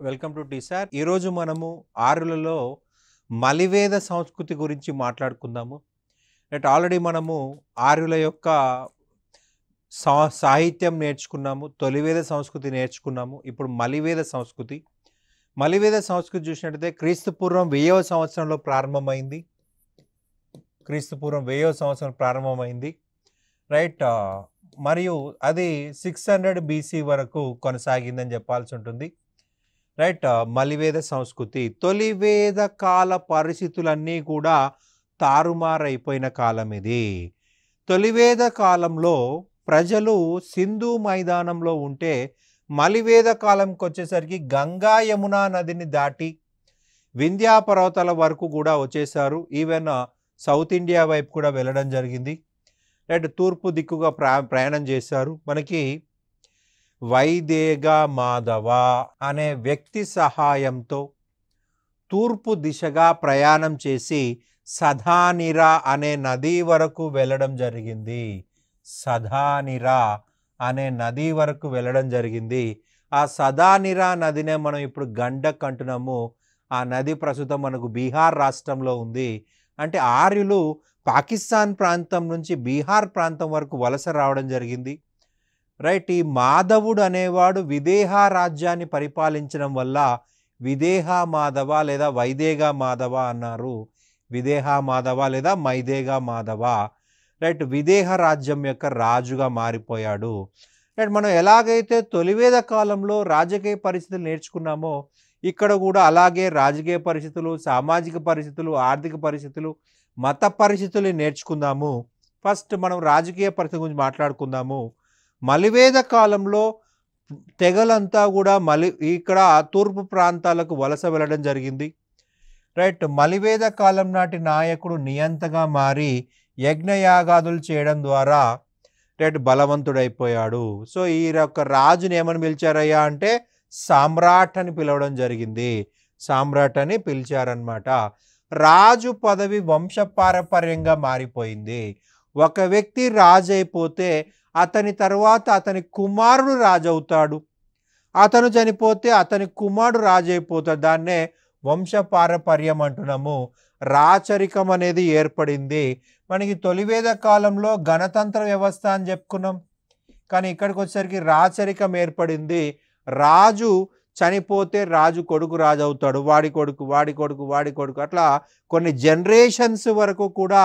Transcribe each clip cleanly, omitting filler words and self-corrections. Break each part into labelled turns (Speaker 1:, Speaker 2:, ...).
Speaker 1: Welcome to tea sir. ఈరోజు మనము ఆరులలో మలివేద సంస్కృతి గురించి మాట్లాడుకుందాము. ఆల్రెడీ మనము ఆర్యుల యొక్క సాహిత్యం నేర్చుకున్నాము, తొలివేద సంస్కృతి నేర్చుకున్నాము. ఇప్పుడు మలివేద సంస్కృతి. మలివేద సంస్కృతి చూసినట్టయితే క్రీస్తుపూర్వం 1000వ సంవత్సరంలో ప్రారంభమైంది. క్రీస్తుపూర్వం 1000వ సంవత్సరం ప్రారంభమైంది, రైట్. మరియు అది 600 BC వరకు కొనసాగిందని చెప్పాల్సి ఉంటుంది, రైట్. మలివేద సంస్కృతి తొలివేద కాల పరిస్థితులన్నీ కూడా తారుమారైపోయిన కాలం ఇది. తొలివేద కాలంలో ప్రజలు సింధు మైదానంలో ఉంటే మలివేద కాలంకి వచ్చేసరికి గంగా యమునా నదిని దాటి వింధ్యా పర్వతాల వరకు కూడా వచ్చేసారు. ఈవెన్ సౌత్ ఇండియా వైపు కూడా వెళ్ళడం జరిగింది, రైట్. తూర్పు దిక్కుగా ప్రయాణం చేశారు. మనకి వైదేగ మాధవ అనే వ్యక్తి సహాయంతో తూర్పు దిశగా ప్రయాణం చేసి సధానిరా అనే నది వరకు వెళ్ళడం జరిగింది. సధానిరా అనే నది వరకు వెళ్ళడం జరిగింది. ఆ సధానిరా నదినే మనం ఇప్పుడు గండక్ అంటున్నాము. ఆ నది ప్రస్తుతం మనకు బీహార్ రాష్ట్రంలో ఉంది. అంటే ఆర్యులు పాకిస్తాన్ ప్రాంతం నుంచి బీహార్ ప్రాంతం వరకు వలస రావడం జరిగింది, రైట్. ఈ మాధవుడు అనేవాడు విదేహ రాజ్యాన్ని పరిపాలించడం వల్ల విదేహ మాధవ లేదా వైదేగ మాధవ అన్నారు. విదేహ మాధవ లేదా మైదేగ మాధవ, రైట్. విదేహ రాజ్యం యొక్క రాజుగా మారిపోయాడు, రైట్. మనం ఎలాగైతే తొలివేద కాలంలో రాజకీయ పరిస్థితులు నేర్చుకున్నామో ఇక్కడ కూడా అలాగే రాజకీయ పరిస్థితులు, సామాజిక పరిస్థితులు, ఆర్థిక పరిస్థితులు, మత పరిస్థితులు నేర్చుకుందాము. ఫస్ట్ మనం రాజకీయ పరిస్థితి గురించి మాట్లాడుకుందాము. మలివేద కాలంలో తెగలంతా కూడా ఇక్కడ తూర్పు ప్రాంతాలకు వలస వెళ్ళడం జరిగింది, రైట్. మలివేద కాలం నాటి నాయకుడు నియంతగా మారి యజ్ఞయాగాదులు చేయడం ద్వారా రైట్ బలవంతుడైపోయాడు. సో ఈ యొక్క రాజుని ఏమని పిలిచారయ్యా అంటే సామ్రాట్ అని పిలవడం జరిగింది. సామ్రాట్ అని పిలిచారనమాట. రాజు పదవి వంశపారపర్యంగా మారిపోయింది. ఒక వ్యక్తి రాజు అయిపోతే అతని తర్వాత అతని కుమారుడు రాజు అవుతాడు. అతను చనిపోతే అతని కుమారుడు రాజు అయిపోతాడు. దాన్నే వంశపారపర్యం అంటున్నాము. రాచరికం అనేది ఏర్పడింది. మనకి తొలివేద కాలంలో గణతంత్ర వ్యవస్థ అని చెప్పుకున్నాం, కానీ ఇక్కడికి వచ్చేసరికి రాచరికం ఏర్పడింది. రాజు చనిపోతే రాజు కొడుకు రాజు అవుతాడు, వాడి కొడుకు వాడి కొడుకు వాడి కొడుకు, అట్లా కొన్ని జనరేషన్స్ వరకు కూడా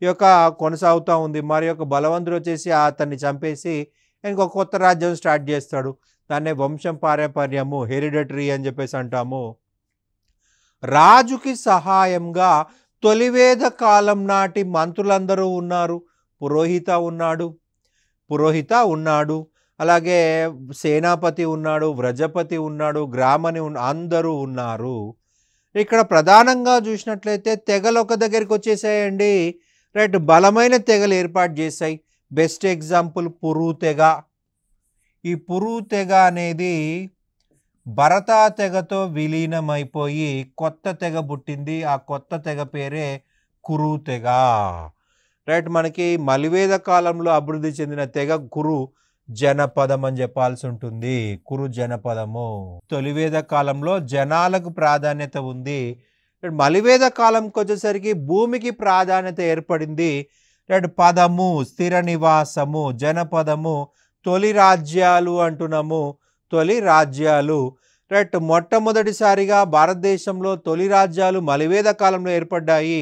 Speaker 1: ఈ యొక్క కొనసాగుతూ ఉంది. మరి యొక్క బలవంతుడు వచ్చేసి అతన్ని చంపేసి ఇంకొక కొత్త రాజ్యం స్టార్ట్ చేస్తాడు. దాన్నే వంశం పారపర్యము, హెరిడిటరీ అని చెప్పేసి అంటాము. రాజుకి సహాయంగా తొలివేద కాలం నాటి మంత్రులందరూ ఉన్నారు. పురోహిత ఉన్నాడు, అలాగే సేనాపతి ఉన్నాడు, వ్రజపతి ఉన్నాడు, గ్రామని అందరూ ఉన్నారు. ఇక్కడ ప్రధానంగా చూసినట్లయితే తెగలు ఒక దగ్గరికి వచ్చేసాయండి, రైట్. బలమైన తెగలు ఏర్పాటు చేశాయి. బెస్ట్ ఎగ్జాంపుల్ పురు తెగ. ఈ పురు తెగ అనేది భరత తెగతో విలీనమైపోయి కొత్త తెగ పుట్టింది. ఆ కొత్త తెగ పేరే కురు తెగ, రైట్. మనకి మలివేద కాలంలో అభివృద్ధి చెందిన తెగ కురు జనపదం అని చెప్పాల్సి ఉంటుంది. కురు జనపదము. తొలివేద కాలంలో జనాలకు ప్రాధాన్యత ఉంది. మలివేద కాలంకి వచ్చేసరికి భూమికి ప్రాధాన్యత ఏర్పడింది, రైట్. పదము స్థిర నివాసము, జనపదము, తొలి రాజ్యాలు అంటున్నాము. తొలి రాజ్యాలు, రైట్. మొట్టమొదటిసారిగా భారతదేశంలో తొలి రాజ్యాలు మలివేద కాలంలో ఏర్పడ్డాయి,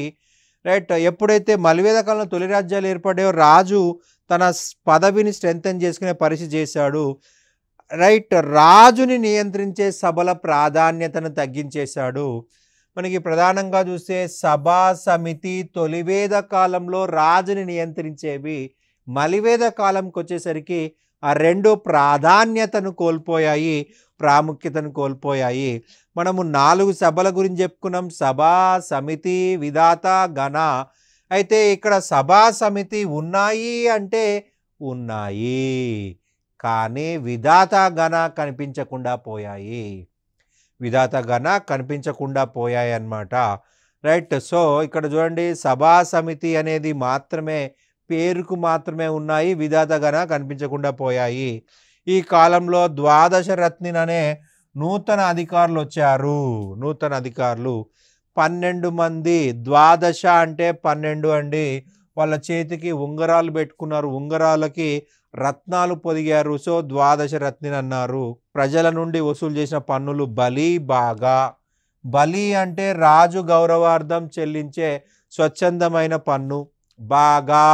Speaker 1: రైట్. ఎప్పుడైతే మలివేద కాలంలో తొలి రాజ్యాలు ఏర్పడ్డాయో రాజు తన పదవిని స్ట్రెంథెన్ చేసుకునే పరిస్థితి చేశాడు, రైట్. రాజుని నియంత్రించే సభల ప్రాధాన్యతను తగ్గించేశాడు. మనకి ప్రధానంగా చూస్తే సభా సమితి తొలివేద కాలంలో రాజుని నియంత్రించేవి. మలివేద కాలంకి వచ్చేసరికి ఆ రెండు ప్రాధాన్యతను కోల్పోయాయి, ప్రాముఖ్యతను కోల్పోయాయి. మనము 4 సభల గురించి చెప్పుకున్నాం: సభా, సమితి, విధాత, గణ. అయితే ఇక్కడ సభా సమితి ఉన్నాయి అంటే ఉన్నాయి, కానీ విధాత గణ కనిపించకుండా పోయాయి అన్నమాట, రైట్. సో ఇక్కడ చూడండి, సభా సమితి అనేది మాత్రమే పేరుకు మాత్రమే ఉన్నాయి, విధాత గణ కనిపించకుండా పోయాయి. ఈ కాలంలో ద్వాదశ రత్నిన్ అనే నూతన అధికారులు వచ్చారు. నూతన అధికారులు 12 మంది. ద్వాదశ అంటే 12 అండి. వాళ్ళ చేతికి ఉంగరాలు పెట్టుకున్నారు. ఉంగరాలకి రత్నాలు పొదిగారు. సో ద్వాదశ రత్నిని అన్నారు. ప్రజల నుండి వసూలు చేసిన పన్నులు బలి, బాగా. బలి అంటే రాజు గౌరవార్థం చెల్లించే స్వచ్ఛందమైన పన్ను. బాగా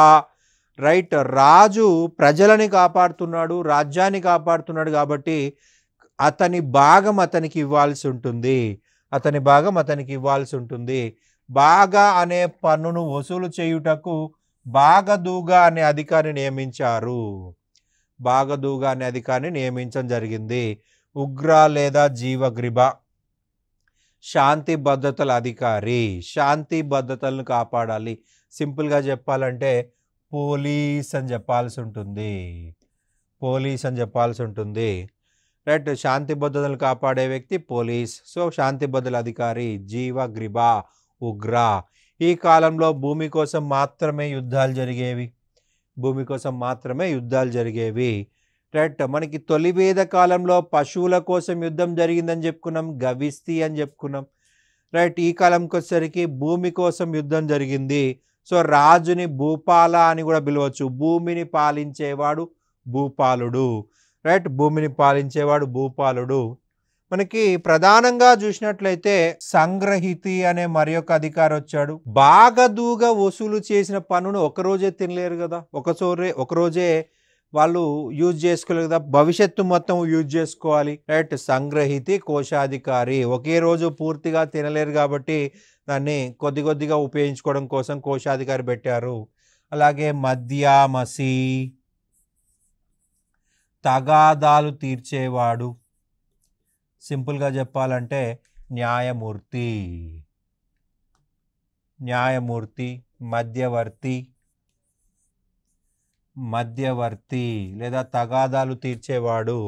Speaker 1: రైట్, రాజు ప్రజలని కాపాడుతున్నాడు, రాజ్యాన్ని కాపాడుతున్నాడు కాబట్టి అతని భాగం అతనికి ఇవ్వాల్సి ఉంటుంది. అతని భాగం అతనికి ఇవ్వాల్సి ఉంటుంది. బాగా అనే పన్నును వసూలు చేయుటకు బాగదూగా అనే అధికారిని నియమించారు. బాగదూగా అనే అధికారిని నియమించడం జరిగింది. ఉగ్ర లేదా జీవగ్రీవ శాంతి భద్రతల అధికారి. శాంతి భద్రతలను కాపాడాలి. సింపుల్గా చెప్పాలంటే పోలీస్ అని చెప్పాల్సి ఉంటుంది. పోలీస్ అని చెప్పాల్సి ఉంటుంది. రైట్, శాంతి భద్రతలు కాపాడే వ్యక్తి పోలీస్. సో శాంతి భద్రతల అధికారి జీవగ్రీవ, ఉగ్ర. ఈ కాలంలో భూమి కోసం మాత్రమే యుద్ధాలు జరిగేవి. భూమి కోసం మాత్రమే యుద్ధాలు జరిగేవి. రైట్, మనకి తొలి వేద కాలంలో పశువుల కోసం యుద్ధం జరిగిందని చెప్పుకున్నాం, గవిస్తి అని చెప్పుకున్నాం. రైట్, ఈ కాలంకి వచ్చేసరికి భూమి కోసం యుద్ధం జరిగింది. సో రాజుని భూపాల అని కూడా పిలవచ్చు. భూమిని పాలించేవాడు భూపాలుడు. రైట్, భూమిని పాలించేవాడు భూపాలుడు. మనకి ప్రధానంగా చూసినట్లయితే సంగ్రహితి అనే మరి ఒక అధికారి వచ్చాడు. బాగదూగా వసూలు చేసిన పన్నును ఒకరోజే తినలేరు కదా, ఒకరోజే వాళ్ళు యూజ్ చేసుకోలేదు కదా, భవిష్యత్తు మొత్తం యూజ్ చేసుకోవాలి. రైట్, సంగ్రహితి కోశాధికారి. ఒకే రోజు పూర్తిగా తినలేరు కాబట్టి దాన్ని కొద్ది కొద్దిగా ఉపయోగించుకోవడం కోసం కోశాధికారి పెట్టారు. అలాగే మధ్యామసి, తగాదాలు తీర్చేవాడు. సింపుల్గా చెప్పాలంటే న్యాయమూర్తి. న్యాయమూర్తి, మధ్యవర్తి లేదా తగాదాలు తీర్చేవాడు.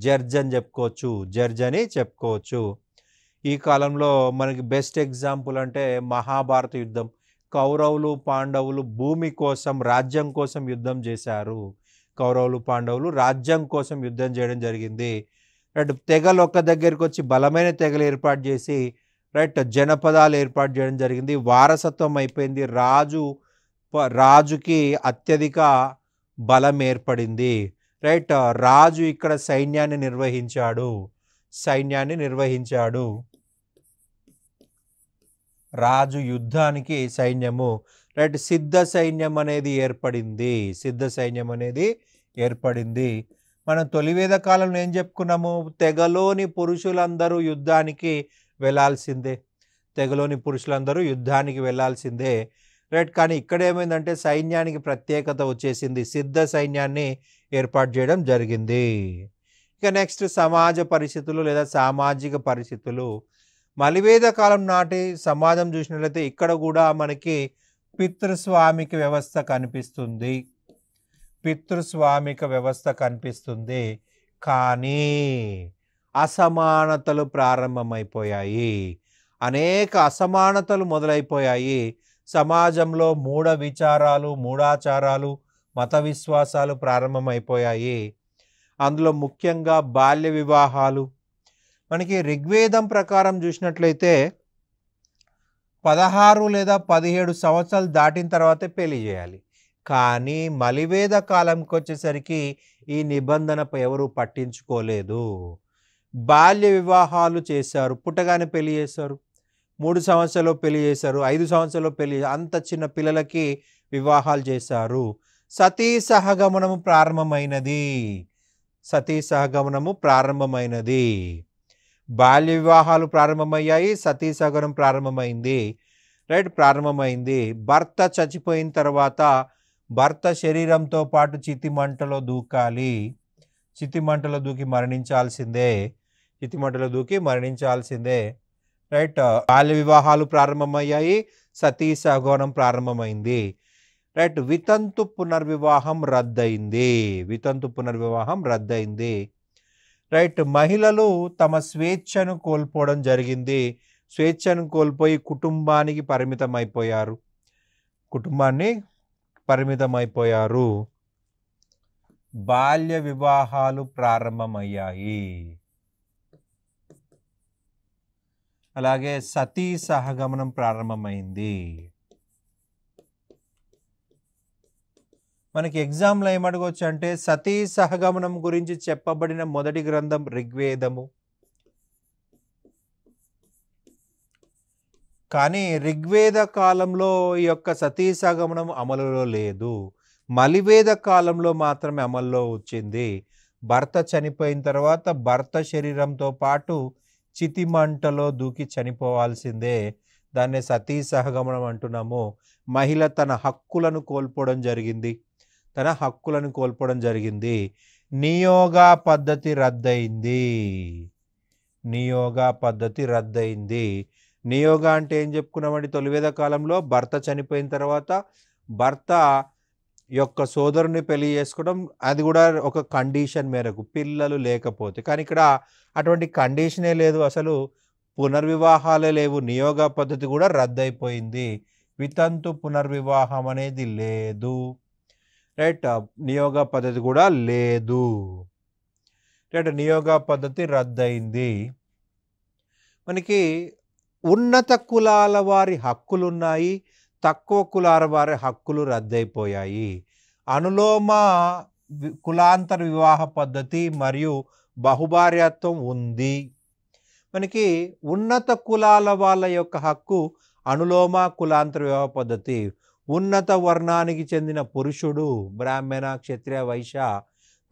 Speaker 1: జడ్జ్ అని చెప్పుకోవచ్చు. జడ్జ్ అని చెప్పుకోవచ్చు. ఈ కాలంలో మనకి బెస్ట్ ఎగ్జాంపుల్ అంటే మహాభారత యుద్ధం. కౌరవులు పాండవులు భూమి కోసం, రాజ్యం కోసం యుద్ధం చేశారు. కౌరవులు పాండవులు రాజ్యం కోసం యుద్ధం చేయడం జరిగింది. రైట్, తెగలు ఒక్క దగ్గరికి వచ్చి బలమైన తెగలు ఏర్పాటు చేసి రైట్ జనపదాలు ఏర్పాటు చేయడం జరిగింది. వారసత్వం అయిపోయింది. రాజుకి అత్యధిక బలం ఏర్పడింది. రైట్, రాజు ఇక్కడ సైన్యాన్ని నిర్వహించాడు. రాజు యుద్ధానికి సైన్యము. రైట్, సిద్ధ సైన్యం అనేది ఏర్పడింది. మనం తొలివేద కాలంలో ఏం చెప్పుకున్నాము? తెగలోని పురుషులందరూ యుద్ధానికి వెళ్ళాల్సిందే. రైట్, కానీ ఇక్కడ ఏమైందంటే సైన్యానికి ప్రత్యేకత వచ్చేసింది. సిద్ధ సైన్యాన్ని ఏర్పాటు చేయడం జరిగింది. ఇక నెక్స్ట్ సమాజ పరిస్థితులు లేదా సామాజిక పరిస్థితులు. మలివేద కాలం నాటి సమాజం చూసినట్లయితే ఇక్కడ కూడా మనకి పితృస్వామిక వ్యవస్థ కనిపిస్తుంది. కానీ అసమానతలు ప్రారంభమైపోయాయి. అనేక అసమానతలు మొదలైపోయాయి. సమాజంలో మూఢాచారాలు, మత విశ్వాసాలు ప్రారంభమైపోయాయి. అందులో ముఖ్యంగా బాల్య వివాహాలు. మనకి ఋగ్వేదం ప్రకారం చూసినట్లయితే 16 లేదా 17 సంవత్సరాలు దాటిన తర్వాతే పెళ్లి చేయాలి. కానీ మలివేద కాలంకి వచ్చేసరికి ఈ నిబంధనపై ఎవరు పట్టించుకోలేదు. బాల్య వివాహాలు చేశారు. పుట్టగానే పెళ్లి చేశారు. 3 సంవత్సరాలు పెళ్లి చేశారు, 5 సంవత్సరాలు పెళ్లి, అంత చిన్న పిల్లలకి వివాహాలు చేశారు. సతీ సహగమనము ప్రారంభమైనది. బాల్య వివాహాలు ప్రారంభమయ్యాయి, సతీ సహగమనం ప్రారంభమైంది. భర్త చచ్చిపోయిన తర్వాత భర్త శరీరంతో పాటు చితిమంటలో దూకి మరణించాల్సిందే. రైట్, బాల్య వివాహాలు ప్రారంభమయ్యాయి, సతీ సహగమనం ప్రారంభమైంది. రైట్, వితంతు పునర్వివాహం రద్దయింది. రైట్, మహిళలు తమ స్వేచ్ఛను కోల్పోవడం జరిగింది. స్వేచ్ఛను కోల్పోయి కుటుంబానికి పరిమితమైపోయారు. బాల్య వివాహాలు ప్రారంభమయ్యాయి. అలాగే సతీ సహగమనం ప్రారంభమైంది. మనకి ఎగ్జామ్లో ఏమడగవచ్చు అంటే సతీ సహగమనం గురించి చెప్పబడిన మొదటి గ్రంథం ఋగ్వేదము. కానీ ఋగ్వేద కాలంలో ఈ యొక్క సతీ సహగమనం అమలులో లేదు. మలివేద కాలంలో మాత్రమే అమల్లో వచ్చింది. భర్త చనిపోయిన తర్వాత భర్త శరీరంతో పాటు చితిమంటలో దూకి చనిపోవాల్సిందే. దాన్నే సతీ సహగమనం అంటున్నాము. మహిళ తన హక్కులను కోల్పోవడం జరిగింది. నియోగా పద్ధతి రద్దయింది. నియోగా అంటే ఏం చెప్పుకున్నామండి? తొలివేద కాలంలో భర్త చనిపోయిన తర్వాత భర్త యొక్క సోదరుని పెళ్లి చేసుకోవడం, అది కూడా ఒక కండిషన్ మేరకు, పిల్లలు లేకపోతే. కానీ ఇక్కడ అటువంటి కండిషనే లేదు, అసలు పునర్వివాహాలే లేవు. నియోగా పద్ధతి కూడా రద్దయిపోయింది. వితంతు పునర్వివాహం అనేది లేదు. రైట్, నియోగా పద్ధతి కూడా లేదు. రైట్, నియోగా పద్ధతి రద్దయింది. మనకి ఉన్నత కులాల వారి హక్కులున్నాయి, తక్కువ కులాల వారి హక్కులు రద్దయిపోయాయి. అనులోమ కులాంతర వివాహ పద్ధతి మరియు బహుభార్యాత్వం ఉంది. మనకి ఉన్నత కులాల వాళ్ళ యొక్క హక్కు అనులోమ కులాంతర వివాహ పద్ధతి. ఉన్నత వర్ణానికి చెందిన పురుషుడు బ్రాహ్మణ, క్షత్రియ, వైశ్య,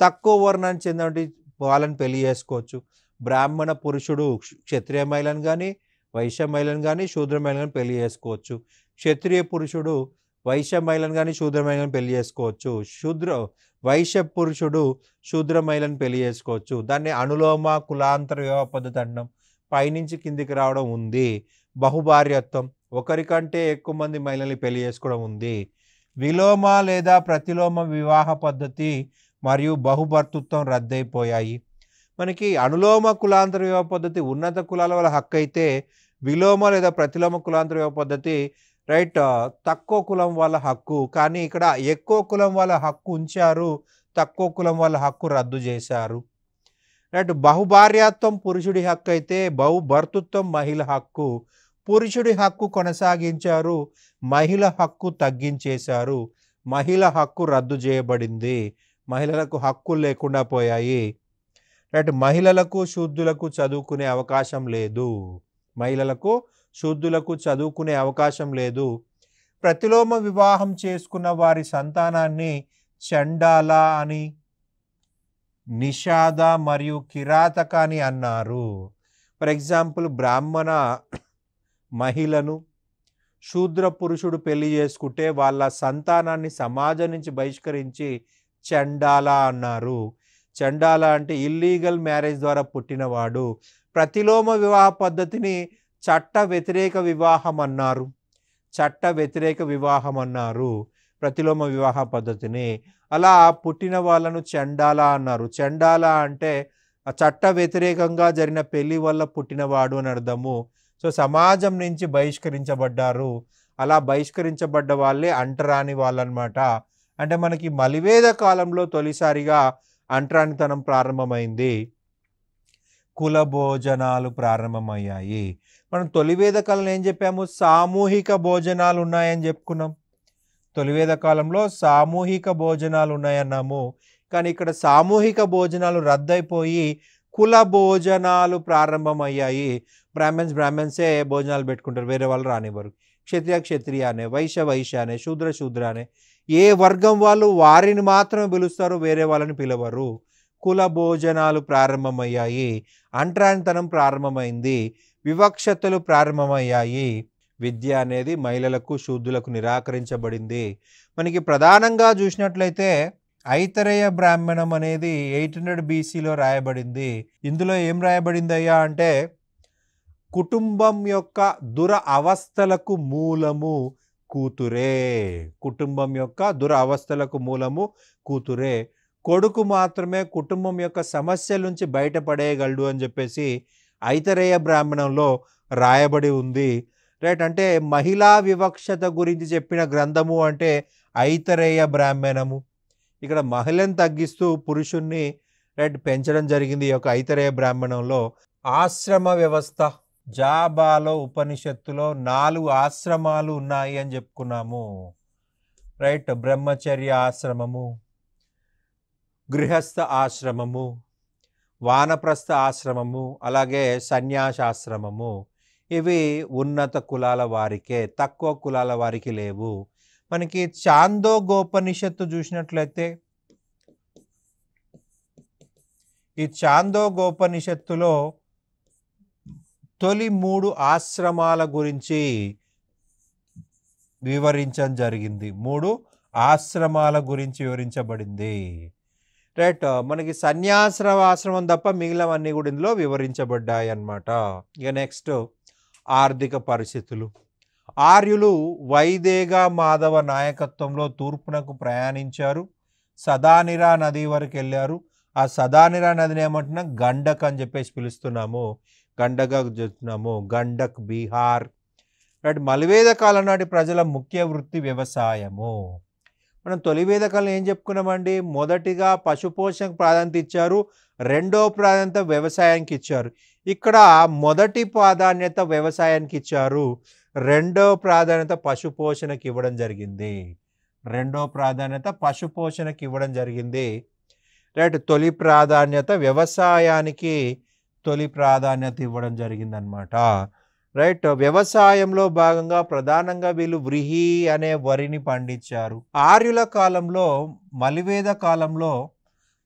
Speaker 1: తక్కువ వర్ణానికి చెందిన వాళ్ళని పెళ్లి చేసుకోవచ్చు. బ్రాహ్మణ పురుషుడు క్షత్రియ మహిళను కానీ, వైశ్య మహిళను కానీ, శూద్ర మహిళను పెళ్లి చేసుకోవచ్చు. క్షత్రియ పురుషుడు వైశ్య మహిళను కానీ, శూద్ర మహిళను పెళ్లి చేసుకోవచ్చు. వైశ్య పురుషుడు శూద్ర మహిళను పెళ్లి చేసుకోవచ్చు. దాన్ని అనులోమ కులాంతర వివాహ పద్ధతి అంటాం. పైనుంచి కిందికి రావడం ఉంది. బహుభార్యత్వం, ఒకరికంటే ఎక్కువ మంది మహిళల్ని పెళ్లి చేసుకోవడం ఉంది. విలోమ లేదా ప్రతిలోమ వివాహ పద్ధతి మరియు బహుభర్తృత్వం రద్దయిపోయాయి. మనకి అనులోమ కులాంతర వివాహ పద్ధతి ఉన్నత కులాల వాళ్ళ హక్కు అయితే, విలోమ లేదా ప్రతిలోమ కులాంతర వివాహ పద్ధతి రైట్ తక్కువ కులం వాళ్ళ హక్కు. కానీ ఇక్కడ ఎక్కువ కులం వాళ్ళ హక్కు ఉంచారు, తక్కువ కులం వాళ్ళ హక్కు రద్దు చేశారు. రైట్, బహుభార్యాత్వం పురుషుడి హక్కు అయితే, బహుభర్తృత్వం మహిళ హక్కు. పురుషుడి హక్కు కొనసాగించారు, మహిళ హక్కు తగ్గించేశారు. మహిళ హక్కు రద్దు చేయబడింది. మహిళలకు హక్కులు లేకుండా పోయాయి. రైట్, మహిళలకు శూద్రులకు చదువుకునే అవకాశం లేదు. ప్రతిలోమ వివాహం చేసుకున్న వారి సంతానాన్ని చండాల అని, నిషాద మరియు కిరాతక అని అన్నారు. ఫర్ ఎగ్జాంపుల్, బ్రాహ్మణ మహిళను శూద్ర పురుషుడు పెళ్లి చేసుకుంటే వాళ్ళ సంతానాన్ని సమాజం నుంచి బహిష్కరించి చండాల అన్నారు. చండాల అంటే ఇల్లీగల్ మ్యారేజ్ ద్వారా పుట్టినవాడు. ప్రతిలోమ వివాహ పద్ధతిని చట్ట వ్యతిరేక వివాహం అన్నారు. ప్రతిలోమ వివాహ పద్ధతిని అలా పుట్టిన వాళ్ళను చండాల అన్నారు. చండాల అంటే చట్ట వ్యతిరేకంగా జరిగిన పెళ్లి వల్ల పుట్టినవాడు అని అర్థము. సో సమాజం నుంచి బహిష్కరించబడ్డారు. అలా బహిష్కరించబడ్డ వాళ్ళే అంటరాని వాళ్ళు అన్నమాట. అంటే మనకి మలివేద కాలంలో తొలిసారిగా అంటరానితనం ప్రారంభమైంది. కుల భోజనాలు ప్రారంభమయ్యాయి. మనం తొలివేద కాలంలో ఏం చెప్పాము? సామూహిక భోజనాలు ఉన్నాయని చెప్పుకున్నాం. తొలివేద కాలంలో సామూహిక భోజనాలు ఉన్నాయన్నాము. కానీ ఇక్కడ సామూహిక భోజనాలు రద్దయిపోయి కుల భోజనాలు ప్రారంభమయ్యాయి. బ్రాహ్మణ్సే భోజనాలు పెట్టుకుంటారు, వేరే వాళ్ళు రానివ్వరు. క్షత్రియ అనే, వైశ్య అనే, శూద్ర అనే, ఏ వర్గం వాళ్ళు వారిని మాత్రమే పిలుస్తారు, వేరే వాళ్ళని పిలవరు. కుల భోజనాలు ప్రారంభమయ్యాయి. అంటరానితనం ప్రారంభమైంది. వివక్షతలు ప్రారంభమయ్యాయి. విద్య అనేది మహిళలకు, శూద్రులకు నిరాకరించబడింది. మనకి ప్రధానంగా చూసినట్లయితే ఐతరేయ బ్రాహ్మణం అనేది 800 BCలో రాయబడింది. ఇందులో ఏం రాయబడిందయ్యా అంటే, కుటుంబం యొక్క దురవస్థలకు మూలము కూతురే. కొడుకు మాత్రమే కుటుంబం యొక్క సమస్యల నుంచి బయటపడేయగలడు అని చెప్పేసి ఐతరేయ బ్రాహ్మణంలో రాయబడి ఉంది. రైట్, అంటే మహిళా వివక్షత గురించి చెప్పిన గ్రంథము అంటే ఐతరేయ బ్రాహ్మణము. ఇక్కడ మహిళను తగ్గిస్తూ పురుషుణ్ణి రైట్ పెంచడం జరిగింది ఈ యొక్క ఐతరేయ బ్రాహ్మణంలో. ఆశ్రమ వ్యవస్థ, జాబాలో ఉపనిషత్తులో 4 ఆశ్రమాలు ఉన్నాయి అని చెప్పుకున్నాము. రైట్, బ్రహ్మచర్య ఆశ్రమము, గృహస్థ ఆశ్రమము, వానప్రస్థ ఆశ్రమము, అలాగే సన్యాసాశ్రమము. ఇవి ఉన్నత కులాల వారికే, తక్కువ కులాల వారికి లేవు. మనకి చాందోగోపనిషత్తు చూసినట్లయితే ఈ చాందోగోపనిషత్తులో తొలి 3 ఆశ్రమాల గురించి వివరించడం జరిగింది. 3 ఆశ్రమాల గురించి వివరించబడింది. రైట్, మనకి సన్యాసాశ్రమం తప్ప మిగిలినవన్నీ కూడా ఇందులో వివరించబడ్డాయి అన్నమాట. ఇక నెక్స్ట్ ఆర్థిక పరిస్థితులు. ఆర్యులు వైదేగ మాధవ నాయకత్వంలో తూర్పునకు ప్రయాణించారు. సదానిరా నది వరకు వెళ్ళారు. ఆ సదానిరా నదిని ఏమంటున్నా గండక్ అని చెప్పేసి పిలుస్తున్నాము, గండగా చెప్తున్నాము, గండక్ బీహార్. రైట్, మలివేద కాలం నాటి ప్రజల ముఖ్య వృత్తి వ్యవసాయము. మనం తొలి వేద కాలం ఏం చెప్పుకున్నామండి? మొదటిగా పశుపోషణకు ప్రాధాన్యత ఇచ్చారు, రెండో ప్రాధాన్యత వ్యవసాయానికి ఇచ్చారు. ఇక్కడ మొదటి ప్రాధాన్యత వ్యవసాయానికి ఇచ్చారు, రెండో ప్రాధాన్యత పశుపోషణకి ఇవ్వడం జరిగింది. రెండో ప్రాధాన్యత పశుపోషణకి ఇవ్వడం జరిగింది. రైట్, తొలి ప్రాధాన్యత వ్యవసాయానికి తొలి ప్రాధాన్యత ఇవ్వడం జరిగిందనమాట. రైట్, వ్యవసాయంలో భాగంగా ప్రధానంగా వీళ్ళు వ్రీహి అనే వరిని పండించారు. ఆర్యుల కాలంలో, మలివేద కాలంలో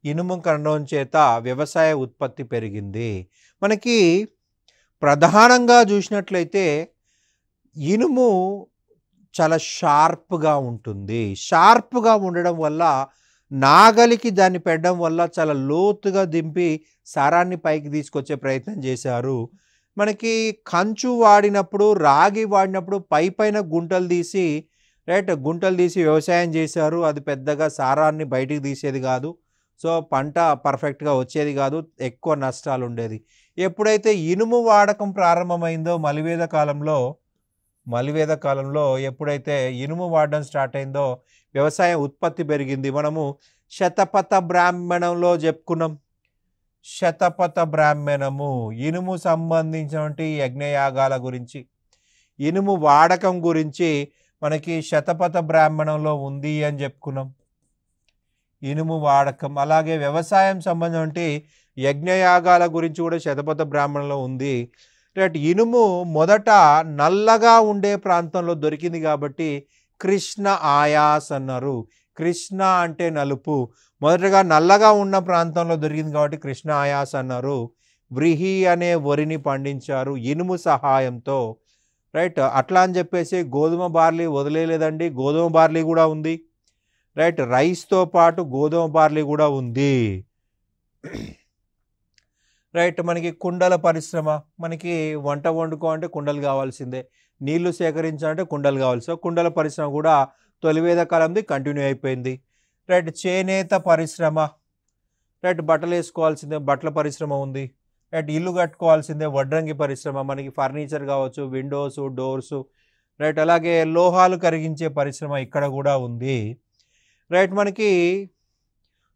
Speaker 1: ఇనుము ఖననం చేత వ్యవసాయ ఉత్పత్తి పెరిగింది. మనకి ప్రధానంగా చూసినట్లయితే ఇనుము చాలా షార్ప్గా ఉంటుంది. షార్ప్గా ఉండడం వల్ల నాగలికి దాన్ని పెట్టడం వల్ల చాలా లోతుగా దింపి సారాన్ని పైకి తీసుకొచ్చే ప్రయత్నం చేశారు. మనకి కంచు వాడినప్పుడు, రాగి వాడినప్పుడు పైన గుంటలు తీసి, రైట్, గుంటలు తీసి వ్యవసాయం చేశారు. అది పెద్దగా సారాన్ని బయటికి తీసేది కాదు. సో పంట పర్ఫెక్ట్గా వచ్చేది కాదు, ఎక్కువ నష్టాలు ఉండేది. ఎప్పుడైతే ఇనుము వాడకం ప్రారంభమైందో మలివేద కాలంలో ఎప్పుడైతే ఇనుము వాడడం స్టార్ట్ అయిందో వ్యవసాయ ఉత్పత్తి పెరిగింది. మనము శతపథ బ్రాహ్మణంలో చెప్పుకున్నాం. శతపథ బ్రాహ్మణము ఇనుము సంబంధించినటువంటి యజ్ఞయాగాల గురించి, ఇనుము వాడకం గురించి మనకి శతపథ బ్రాహ్మణంలో ఉంది అని చెప్పుకున్నాం. ఇనుము వాడకం, అలాగే వ్యవసాయం సంబంధించి యజ్ఞయాగాల గురించి కూడా శతపథ బ్రాహ్మణంలో ఉంది. రైట్, ఇనుము మొదట నల్లగా ఉండే ప్రాంతంలో దొరికింది కాబట్టి కృష్ణ ఆయాస్ అన్నారు. కృష్ణ అంటే నలుపు, మొదటగా నల్లగా ఉన్న ప్రాంతంలో దొరికింది కాబట్టి కృష్ణ ఆయాస్ అన్నారు. వ్రీహి అనే వరిని పండించారు ఇనుము సహాయంతో. రైట్, అట్లా అని చెప్పేసి గోధుమ బార్లీ వదిలేలేదండి, గోధుమ బార్లీ కూడా ఉంది. రైట్, రైస్తో పాటు గోధుమ బార్లీ కూడా ఉంది. రైట్, మనకి కుండల పరిశ్రమ, మనకి వంట వండుకోవాలంటే కుండలు కావాల్సిందే, నీళ్లు సేకరించాలంటే కుండలు కావాలి. సో కుండల పరిశ్రమ కూడా తొలివేద కాలంది కంటిన్యూ అయిపోయింది. రైట్, చేనేత పరిశ్రమ, రైట్, బట్టలు వేసుకోవాల్సిందే, బట్టల పరిశ్రమ ఉంది. రైట్, ఇల్లు కట్టుకోవాల్సిందే, వడ్రంగి పరిశ్రమ, మనకి ఫర్నిచర్ కావచ్చు, విండోస్, డోర్సు. రైట్, అలాగే లోహాలు కరిగించే పరిశ్రమ ఇక్కడ కూడా ఉంది. రైట్, మనకి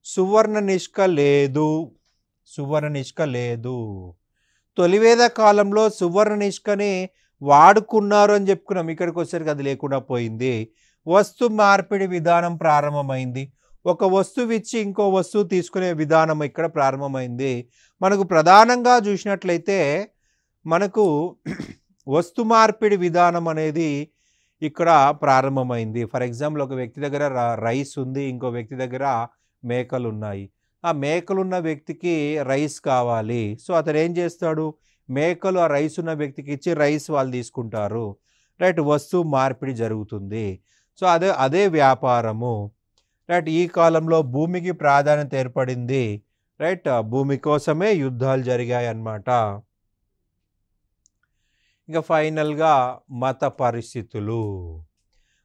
Speaker 1: సువర్ణ నిష్క లేదు. తొలివేద కాలంలో సువర్ణ నిష్కని వాడుకున్నారు అని చెప్పుకున్నాం. ఇక్కడికి వచ్చేసరికి అది లేకుండా పోయింది. వస్తు మార్పిడి విధానం ప్రారంభమైంది. ఒక వస్తువు ఇచ్చి ఇంకో వస్తువు తీసుకునే విధానం ఇక్కడ ప్రారంభమైంది. మనకు ప్రధానంగా చూసినట్లయితే మనకు వస్తు మార్పిడి విధానం అనేది ఇక్కడ ప్రారంభమైంది. ఫర్ ఎగ్జాంపుల్, ఒక వ్యక్తి దగ్గర రైస్ ఉంది, ఇంకో వ్యక్తి దగ్గర మేకలు ఉన్నాయి. ఆ మేకలున్న వ్యక్తికి రైస్ కావాలి. సో అతను ఏం చేస్తాడు, మేకలు ఆ రైస్ ఉన్న వ్యక్తికి ఇచ్చి రైస్ వాళ్ళు తీసుకుంటారు. రైట్, వస్తువు మార్పిడి జరుగుతుంది. సో అదే వ్యాపారము. రైట్, ఈ కాలంలో భూమికి ప్రాధాన్యత ఏర్పడింది. రైట్, భూమి కోసమే యుద్ధాలు జరిగాయి అన్నమాట. ఇంకా ఫైనల్గా మత పరిస్థితులు.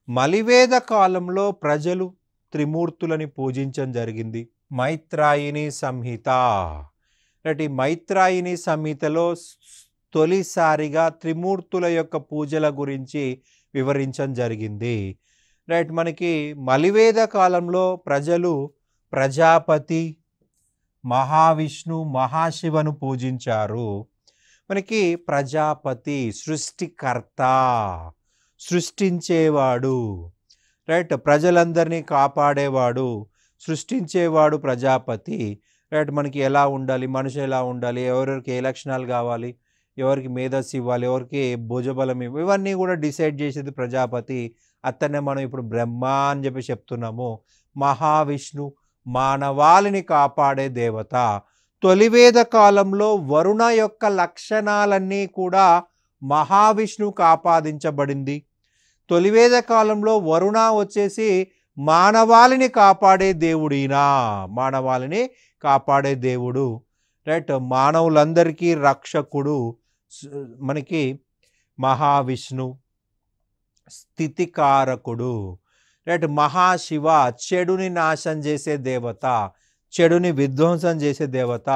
Speaker 1: మలివేద కాలంలో ప్రజలు త్రిమూర్తులని పూజించడం జరిగింది. మైత్రాయిని సంహిత. రైట్, ఈ మైత్రాయిని సంహితలో తొలిసారిగా త్రిమూర్తుల యొక్క పూజల గురించి వివరించడం జరిగింది. రైట్, మనకి మలివేద కాలంలో ప్రజలు ప్రజాపతి, మహావిష్ణు, మహాశివను పూజించారు. మనకి ప్రజాపతి సృష్టికర్త, సృష్టించేవాడు, రైట్, ప్రజలందరినీ కాపాడేవాడు, సృష్టించేవాడు ప్రజాపతి, రైట్. మనకి ఎలా ఉండాలి, మనిషి ఎలా ఉండాలి, ఎవరెవరికి ఏ లక్షణాలు కావాలి, ఎవరికి మేధస్సు ఇవ్వాలి, ఎవరికి భుజబలం ఇవన్నీ కూడా డిసైడ్ చేసేది ప్రజాపతి. అతన్నే మనం ఇప్పుడు బ్రహ్మ అని చెప్పి చెప్తున్నాము. మహావిష్ణు మానవాళిని కాపాడే దేవత. తొలివేద కాలంలో వరుణ యొక్క లక్షణాలన్నీ కూడా మహావిష్ణువుకు ఆపాదించబడింది. తొలివేద కాలంలో వరుణ వచ్చేసి మానవాళిని కాపాడే దేవుడినా, మానవాళిని కాపాడే దేవుడు, రైట్. మానవులందరికీ రక్షకుడు మనకి మహావిష్ణు. స్థితికారకుడు, రైట్. మహాశివ చెడుని నాశనం చేసే దేవత, చెడుని విధ్వంసం చేసే దేవత,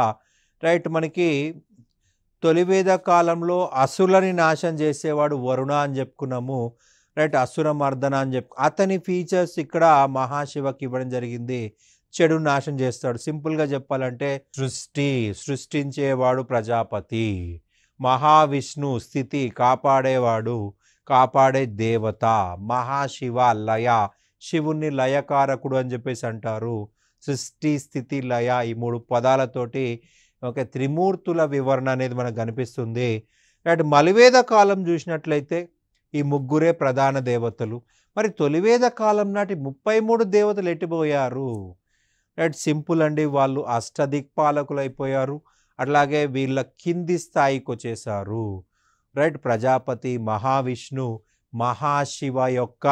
Speaker 1: రైట్. మనకి తొలివేద కాలంలో అసురులని నాశనం చేసేవాడు వరుణ అని చెప్పుకున్నాము, రైట్. అసుర మర్దన అని అతని ఫీచర్స్ ఇక్కడ మహాశివకి ఇవ్వడం జరిగింది. చెడు నాశనం చేస్తాడు. సింపుల్గా చెప్పాలంటే సృష్టించేవాడు ప్రజాపతి, మహావిష్ణు స్థితి కాపాడేవాడు, కాపాడే దేవత, మహాశివ లయ, శివుణ్ణి లయకారకుడు అని చెప్పేసి అంటారు. సృష్టి స్థితి లయ ఈ 3 పదాలతోటి ఒక త్రిమూర్తుల వివరణ అనేది మనకు కనిపిస్తుంది. రైట్. మలివేద కాలం చూసినట్లయితే ఈ ముగ్గురే ప్రధాన దేవతలు. మరి తొలివేద కాలం నాటి 33 దేవతలు ఎట్టిపోయారు? రైట్. సింపుల్ అండి, వాళ్ళు అష్టదిక్పాలకులు అయిపోయారు. అట్లాగే వీళ్ళ కింది స్థాయికి వచ్చేసారు. రైట్. ప్రజాపతి, మహావిష్ణు, మహాశివ యొక్క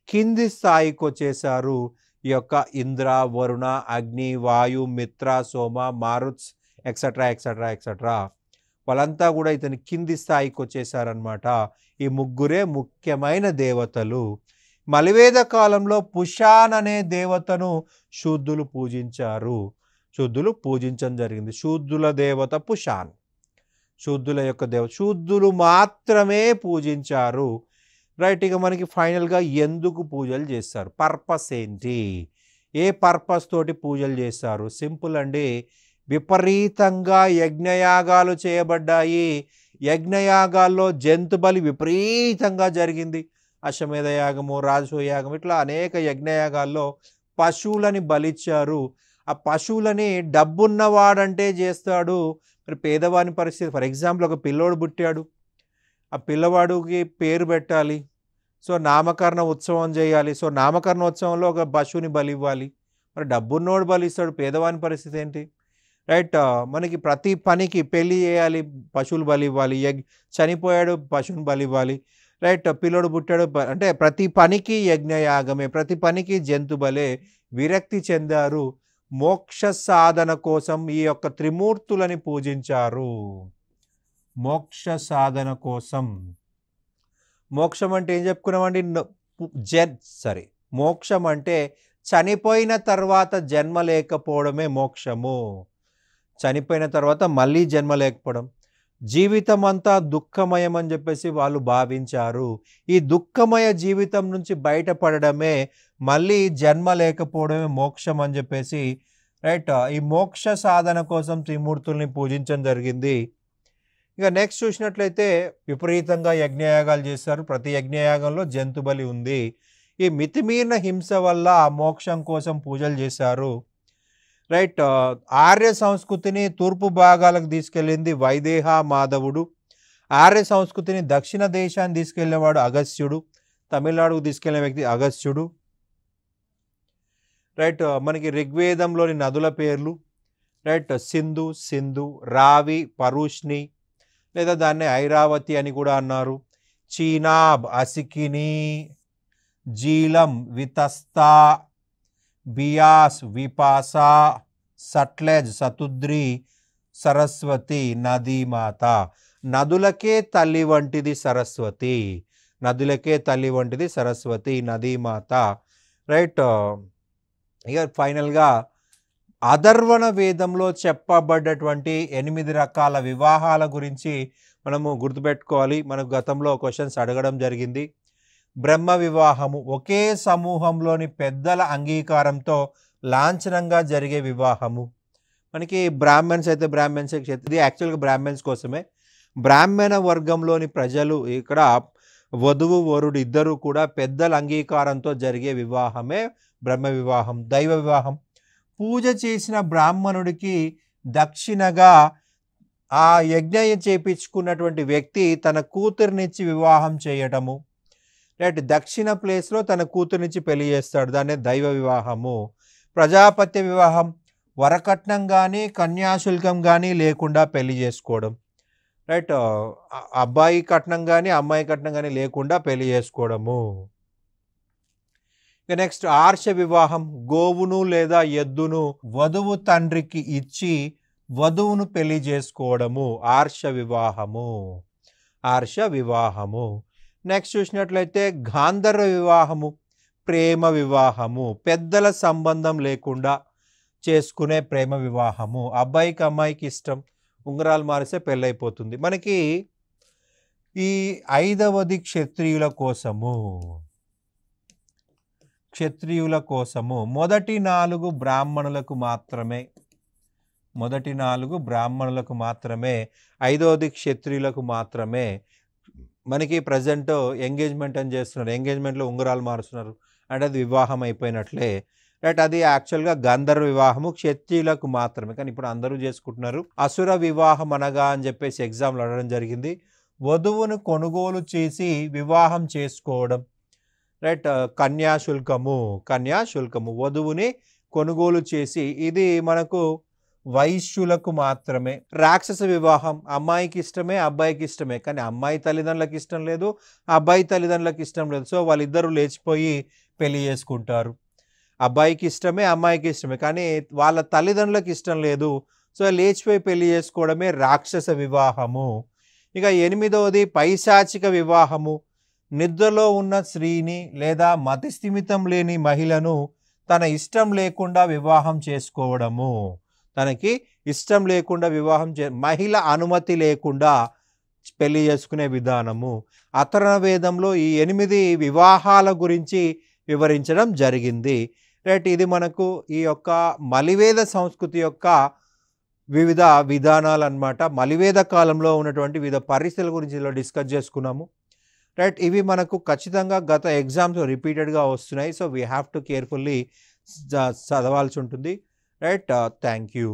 Speaker 1: కింది స్థాయికి వచ్చేసారు. ఈ యొక్క ఇంద్ర, వరుణ, అగ్ని, వాయు, మిత్ర, సోమ, మారుత్స్ ఎక్సెట్రా ఎక్సెట్రా ఎక్సెట్రా వాళ్ళంతా కూడా ఇతని కింది స్థాయికి వచ్చేసారనమాట. ఈ ముగ్గురే ముఖ్యమైన దేవతలు. మలివేద కాలంలో పుషాన్ అనే దేవతను శూద్రులు పూజించారు. శూద్రులు పూజించడం జరిగింది. శూద్రుల దేవత పుషాన్, శూద్రుల యొక్క దేవత, శూద్రులు మాత్రమే పూజించారు. రైట్. ఇక మనకి ఫైనల్గా ఎందుకు పూజలు చేస్తారు, పర్పస్ ఏంటి, ఏ పర్పస్ తోటి పూజలు చేస్తారు? సింపుల్ అండి, విపరీతంగా యజ్ఞయాగాలు చేయబడ్డాయి. యజ్ఞయాగాల్లో జంతు బలి విపరీతంగా జరిగింది. అశ్వమేధ యాగము, రాజసూయాగం, ఇట్లా అనేక యజ్ఞయాగాల్లో పశువులని బలిచ్చారు. ఆ పశువులని డబ్బున్నవాడంటే చేస్తాడు, మరి పేదవాని పరిస్థితి. ఫర్ ఎగ్జాంపుల్, ఒక పిల్లోడు పుట్టాడు, ఆ పిల్లవాడికి పేరు పెట్టాలి, సో నామకరణ ఉత్సవం చేయాలి. సో నామకరణ ఉత్సవంలో ఒక పశువుని బలి ఇవ్వాలి. మరి డబ్బున్నోడు బలి ఇస్తాడు, పేదవాని పరిస్థితి ఏంటి? రైట్. మనకి ప్రతి పనికి పెళ్ళి చేయాలి, పశువులు బలి ఇవ్వాలి. చనిపోయాడు, పశువుని బలి ఇవ్వాలి. రైట్. పిల్లోడు పుట్టాడు, అంటే ప్రతి పనికి యజ్ఞయాగమే, ప్రతి పనికి జంతు బలే. విరక్తి చెందారు. మోక్ష సాధన కోసం ఈ యొక్క త్రిమూర్తులని పూజించారు. మోక్ష సాధన కోసం. మోక్షం అంటే ఏం చెప్పుకున్నామండి? మోక్షం అంటే చనిపోయిన తర్వాత జన్మ లేకపోవడమే మోక్షము. చనిపోయిన తర్వాత మళ్ళీ జన్మ లేకపోవడం. జీవితం అంతా దుఃఖమయం అని చెప్పేసి వాళ్ళు భావించారు. ఈ దుఃఖమయ జీవితం నుంచి బయటపడడమే, మళ్ళీ జన్మ లేకపోవడమే మోక్షం అని చెప్పేసి, రైట్. ఈ మోక్ష సాధన కోసం త్రిమూర్తుల్ని పూజించడం జరిగింది. ఇక నెక్స్ట్ చూసినట్లయితే విపరీతంగా యజ్ఞయాగాలు చేశారు. ప్రతి యజ్ఞయాగంలో జంతు బలి ఉంది. ఈ మితిమీరిన హింస వల్ల మోక్షం కోసం పూజలు చేశారు. రైట్. ఆర్య సంస్కృతిని తూర్పు భాగాలకు తీసుకెళ్ళింది వైదేహ మాధవుడు. ఆర్య సంస్కృతిని దక్షిణ దేశాన్ని తీసుకెళ్ళినవాడు అగస్త్యుడు. తమిళనాడుకు తీసుకెళ్లిన వ్యక్తి అగస్త్యుడు. రైట్. మనకి ఋగ్వేదంలోని నదుల పేర్లు, రైట్. సింధు, రావి, పరుష్ని, లేదా దాన్ని ఐరావతి అని కూడా అన్నారు. చీనాబ్ అసికిని, జీలం వితస్తా, బియాస్ విపాసా, సట్లెజ్ సతుద్రి, సరస్వతి నదీమాత. నదులకే తల్లి వంటిది సరస్వతి, నదులకే తల్లి వంటిది సరస్వతి నదీమాత. రైట్. ఇక ఫైనల్గా అథర్వణ వేదంలో చెప్పబడ్డటువంటి 8 రకాల వివాహాల గురించి మనము గుర్తుపెట్టుకోవాలి. మనకు గతంలో క్వశ్చన్స్ అడగడం జరిగింది. బ్రహ్మ వివాహము ఒకే సమూహంలోని పెద్దల అంగీకారంతో లాంఛనంగా జరిగే వివాహము. మనకి బ్రాహ్మణ్స్ అయితే బ్రాహ్మణ్స్, ఇది యాక్చువల్గా బ్రాహ్మణ్స్ కోసమే. బ్రాహ్మణ వర్గంలోని ప్రజలు ఇక్కడ వధువు వరుడు ఇద్దరు కూడా పెద్దల అంగీకారంతో జరిగే వివాహమే బ్రహ్మ వివాహం. దైవ వివాహం పూజ చేసిన బ్రాహ్మణుడికి దక్షిణగా ఆ యజ్ఞం చేపించుకున్నటువంటి వ్యక్తి తన కూతురునిచ్చి వివాహం చేయటము, రైట్, దక్షిణ ప్లేస్లో తన కూతురునిచ్చి పెళ్లి చేస్తాడు, దాన్నే దైవ వివాహము. ప్రజాపత్య వివాహం వరకట్నం కానీ కన్యాశుల్కం కానీ లేకుండా పెళ్లి చేసుకోవడం, రైట్, అబ్బాయి కట్నం కానీ అమ్మాయి కట్నం కానీ లేకుండా పెళ్లి చేసుకోవడము. ఇక నెక్స్ట్ ఆర్ష వివాహం, గోవును లేదా ఎద్దును వధువు తండ్రికి ఇచ్చి వధువును పెళ్లి చేసుకోవడము ఆర్ష వివాహము. ఆర్ష వివాహము. నెక్స్ట్ చూసినట్లయితే గాంధర్వ వివాహము, ప్రేమ వివాహము, పెద్దల సంబంధం లేకుండా చేసుకునే ప్రేమ వివాహము. అబ్బాయికి అమ్మాయికి ఇష్టం, ఉంగరాలు మారిస్తే పెళ్ళైపోతుంది. మనకి ఈ 5వది క్షత్రియుల కోసము. క్షత్రియుల కోసము మొదటి 4 బ్రాహ్మణులకు మాత్రమే, మొదటి 4 బ్రాహ్మణులకు మాత్రమే, 5వది క్షత్రియులకు మాత్రమే. మనకి ప్రజెంట్ ఎంగేజ్మెంట్ అని చేస్తున్నారు, ఎంగేజ్మెంట్లో ఉంగరాలు మారుస్తున్నారు అంటే అది వివాహం అయిపోయినట్లే, రైట్. అది యాక్చువల్గా గంధర్వ వివాహము, క్షత్రియులకు మాత్రమే, కానీ ఇప్పుడు అందరూ చేసుకుంటున్నారు. అసుర వివాహం అనగా అని చెప్పేసి ఎగ్జామ్లు అడగడం జరిగింది. వధువును కొనుగోలు చేసి వివాహం చేసుకోవడం, రైట్, కన్యాశుల్కము. కన్యాశుల్కము వధువుని కొనుగోలు చేసి, ఇది మనకు వైశ్యులకు మాత్రమే. రాక్షస వివాహం అమ్మాయికి ఇష్టమే అబ్బాయికి ఇష్టమే, కానీ అమ్మాయి తల్లిదండ్రులకు ఇష్టం లేదు, అబ్బాయి తల్లిదండ్రులకు ఇష్టం లేదు. సో వాళ్ళిద్దరూ లేచిపోయి పెళ్లి చేసుకుంటారు. అబ్బాయికి ఇష్టమే అమ్మాయికి ఇష్టమే, కానీ వాళ్ళ తల్లిదండ్రులకు ఇష్టం లేదు. సో లేచిపోయి పెళ్లి చేసుకోవడమే రాక్షస వివాహము. ఇక 8వది పైశాచిక వివాహము, నిద్రలో ఉన్న స్త్రీని లేదా మతిస్థిమితం లేని మహిళను తన ఇష్టం లేకుండా వివాహం చేసుకోవడము. తనకి ఇష్టం లేకుండా వివాహం మహిళ అనుమతి లేకుండా పెళ్లి చేసుకునే విధానము. అథర్వణ వేదంలో ఈ 8 వివాహాల గురించి వివరించడం జరిగింది, రైట్. ఇది మనకు ఈ యొక్క మలివేద సంస్కృతి యొక్క వివిధ విధానాలు అన్నమాట. మలివేద కాలంలో ఉన్నటువంటి వివిధ పరిస్థితుల గురించి ఇలా డిస్కస్ చేసుకున్నాము, రైట్. ఇవి మనకు ఖచ్చితంగా గత ఎగ్జామ్స్ రిపీటెడ్గా వస్తున్నాయి. So we have to carefully చదవాల్సి ఉంటుంది, రైట్. Thank you.